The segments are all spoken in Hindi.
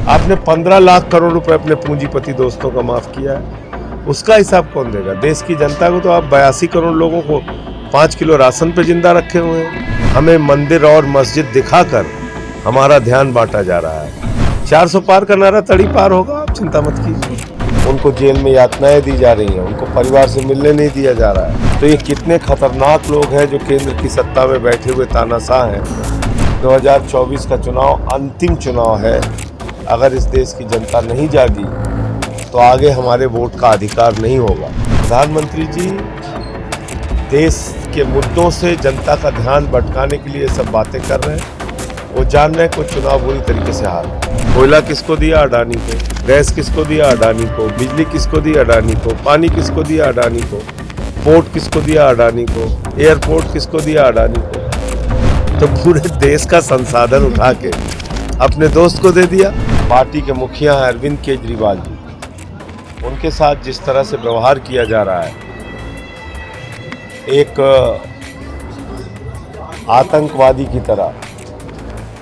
आपने 15 लाख करोड़ रुपए अपने पूंजीपति दोस्तों का माफ किया है, उसका हिसाब कौन देगा? देश की जनता को तो आप 82 करोड़ लोगों को 5 किलो राशन पे जिंदा रखे हुए हैं। हमें मंदिर और मस्जिद दिखाकर हमारा ध्यान बांटा जा रहा है। 400 पार का नारा तड़ी पार होगा, आप चिंता मत कीजिए। उनको जेल में यातनाएं दी जा रही हैं, उनको परिवार से मिलने नहीं दिया जा रहा है। तो ये कितने खतरनाक लोग हैं जो केंद्र की सत्ता में बैठे हुए तानाशाह हैं। 2024 का चुनाव अंतिम चुनाव है। अगर इस देश की जनता नहीं जागी तो आगे हमारे वोट का अधिकार नहीं होगा। प्रधानमंत्री जी देश के मुद्दों से जनता का ध्यान भटकाने के लिए सब बातें कर रहे हैं। वो जान रहे हैं कोई चुनाव बुरी तरीके से हार। कोयला किसको दिया? अडानी को। गैस किसको दिया? अडानी को। बिजली किसको दिया? अडानी को। पानी किसको दिया? अडानी को। पोर्ट किसको दिया? अडानी को। एयरपोर्ट किसको दिया? अडानी को। तो पूरे देश का संसाधन उठा के अपने दोस्त को दे दिया। पार्टी के मुखिया हैं अरविंद केजरीवाल जी, उनके साथ जिस तरह से व्यवहार किया जा रहा है, एक आतंकवादी की तरह,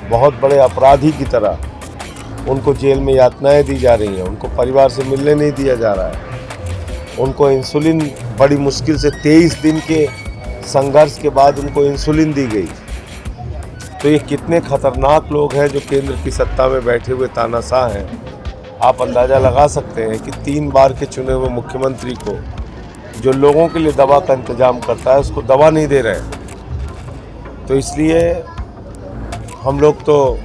बहुत बड़े अपराधी की तरह उनको जेल में यातनाएं दी जा रही हैं, उनको परिवार से मिलने नहीं दिया जा रहा है, उनको इंसुलिन बड़ी मुश्किल से 23 दिन के संघर्ष के बाद उनको इंसुलिन दी गई। तो ये कितने खतरनाक लोग हैं जो केंद्र की सत्ता में बैठे हुए तानाशाह हैं। आप अंदाज़ा लगा सकते हैं कि 3 बार के चुने हुए मुख्यमंत्री को जो लोगों के लिए दवा का इंतजाम करता है उसको दवा नहीं दे रहे हैं। तो इसलिए हम लोग तो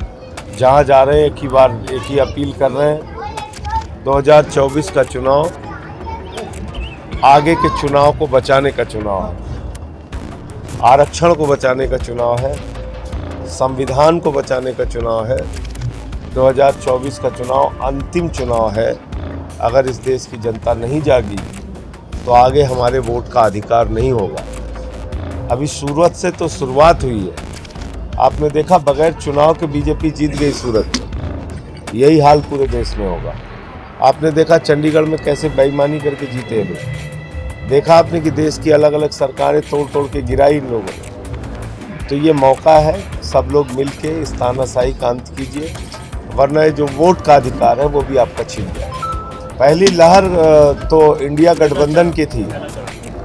जहाँ जा रहे हैं एक ही अपील कर रहे हैं। 2024 का चुनाव आगे के चुनाव को बचाने का चुनाव है, आरक्षण को बचाने का चुनाव है, संविधान को बचाने का चुनाव है। 2024 का चुनाव अंतिम चुनाव है। अगर इस देश की जनता नहीं जागी तो आगे हमारे वोट का अधिकार नहीं होगा। अभी सूरत से तो शुरुआत हुई है। आपने देखा बगैर चुनाव के बीजेपी जीत गई सूरत में। यही हाल पूरे देश में होगा। आपने देखा चंडीगढ़ में कैसे बेईमानी करके जीते लोग। देखा आपने कि देश की अलग अलग सरकारें तोड़ तोड़ के गिराई इन लोगों ने। तो ये मौका है, सब लोग मिलके इस तानाशाही का अंत कीजिए, वरना जो वोट का अधिकार है वो भी आपका छीन जाए। पहली लहर तो इंडिया गठबंधन की थी।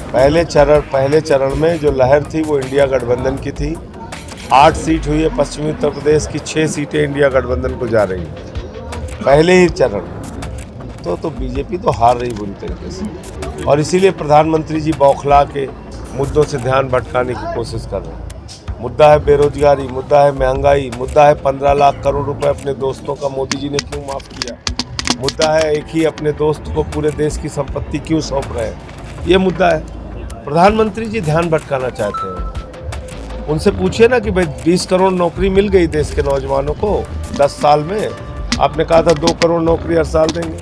पहले चरण में जो लहर थी वो इंडिया गठबंधन की थी। 8 सीट हुई है पश्चिमी उत्तर प्रदेश की, 6 सीटें इंडिया गठबंधन को जा रही हैं पहले ही चरण। तो बीजेपी तो हार रही बुरी तरीके से, और इसीलिए प्रधानमंत्री जी बौखला के मुद्दों से ध्यान भटकाने की कोशिश कर रहे हैं। मुद्दा है बेरोजगारी, मुद्दा है महंगाई, मुद्दा है 15 लाख करोड़ रुपए अपने दोस्तों का मोदी जी ने क्यों माफ़ किया, मुद्दा है एक ही अपने दोस्त को पूरे देश की संपत्ति क्यों सौंप रहे हैं, ये मुद्दा है। प्रधानमंत्री जी ध्यान भटकाना चाहते हैं। उनसे पूछिए ना कि भाई 20 करोड़ नौकरी मिल गई देश के नौजवानों को 10 साल में। आपने कहा था 2 करोड़ नौकरी हर साल देंगे।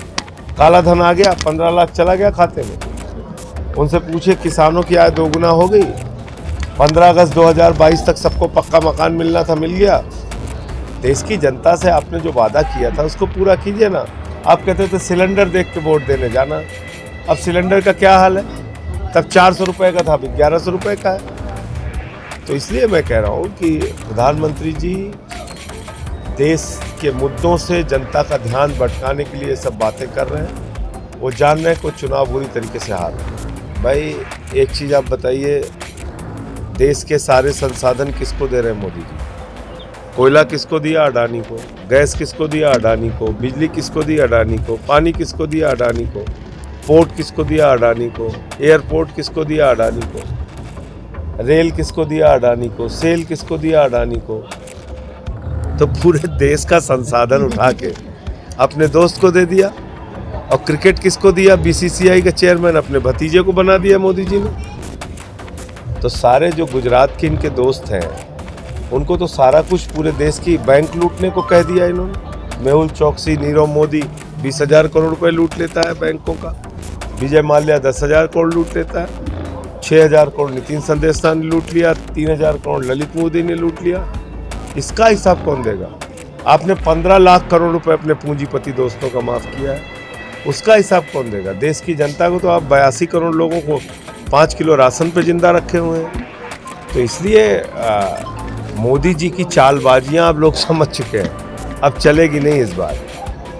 काला धन आ गया, 15 लाख चला गया खाते में। उनसे पूछिए किसानों की आय 2 गुना हो गई। 15 अगस्त 2022 तक सबको पक्का मकान मिलना था, मिल गया। देश की जनता से आपने जो वादा किया था उसको पूरा कीजिए ना। आप कहते थे सिलेंडर देख के वोट देने जाना, अब सिलेंडर का क्या हाल है? तब 400 रुपये का था, अभी 1100 रुपये का है। तो इसलिए मैं कह रहा हूँ कि प्रधानमंत्री जी देश के मुद्दों से जनता का ध्यान भटकाने के लिए सब बातें कर रहे हैं। वो जान रहे हैं कोई चुनाव बुरी तरीके से हार। भाई एक चीज़ आप बताइए, देश के सारे संसाधन किसको दे रहे हैं मोदी जी? कोयला किसको दिया? अडानी को। गैस किसको दिया? अडानी को। बिजली किसको दिया? अडानी को। पानी किसको दिया? अडानी को। पोर्ट किसको दिया? अडानी को। एयरपोर्ट किसको दिया? अडानी को। रेल किसको दिया? अडानी को। सेल किसको दिया? अडानी को। तो पूरे देश का संसाधन उठा के अपने दोस्त को दे दिया। और क्रिकेट किसको दिया? बीसीसीआई का चेयरमैन अपने भतीजे को बना दिया मोदी जी ने। तो सारे जो गुजरात के इनके दोस्त हैं उनको तो सारा कुछ पूरे देश की बैंक लूटने को कह दिया इन्होंने। मेहुल चौकसी, नीरव मोदी 20,000 करोड़ रुपए लूट लेता है बैंकों का। विजय माल्या 10,000 करोड़ लूट लेता है। 6,000 करोड़ नितिन संदेशा ने लूट लिया। 3,000 करोड़ ललित मोदी ने लूट लिया। इसका हिसाब कौन देगा? आपने 15 लाख करोड़ रुपए अपने पूंजीपति दोस्तों का माफ़ किया है, उसका हिसाब कौन देगा? देश की जनता को तो आप 82 करोड़ लोगों को 5 किलो राशन पे जिंदा रखे हुए हैं। तो इसलिए मोदी जी की चालबाजियां आप लोग समझ चुके हैं, अब चलेगी नहीं इस बार।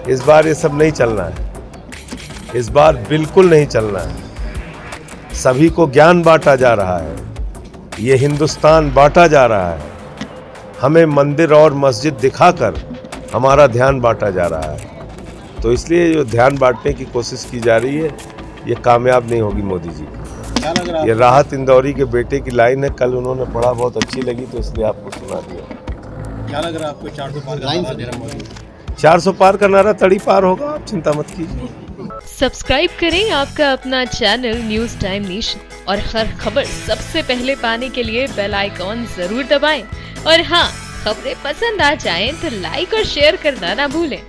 इस बार ये सब नहीं चलना है, इस बार बिल्कुल नहीं चलना है। सभी को ज्ञान बांटा जा रहा है, ये हिंदुस्तान बांटा जा रहा है। हमें मंदिर और मस्जिद दिखाकर हमारा ध्यान बांटा जा रहा है। तो इसलिए जो ध्यान बांटने की कोशिश की जा रही है ये कामयाब नहीं होगी मोदी जी की। ये राहत इंदौरी के बेटे की लाइन है, कल उन्होंने पढ़ा, बहुत अच्छी लगी तो इसलिए आपको सुना दिया। क्या लग रहा है आपको 400 पार का नारा दे रहा मोदी? 400 पार का नारा तड़ी पार होगा, आप चिंता मत कीजिए। सब्सक्राइब करें आपका अपना चैनल न्यूज़ टाइम नेशन और हर खबर सबसे पहले पाने के लिए बेल आइकॉन जरूर दबाएं। और हाँ, खबरें पसंद आ जाएं तो लाइक और शेयर करना ना भूलें।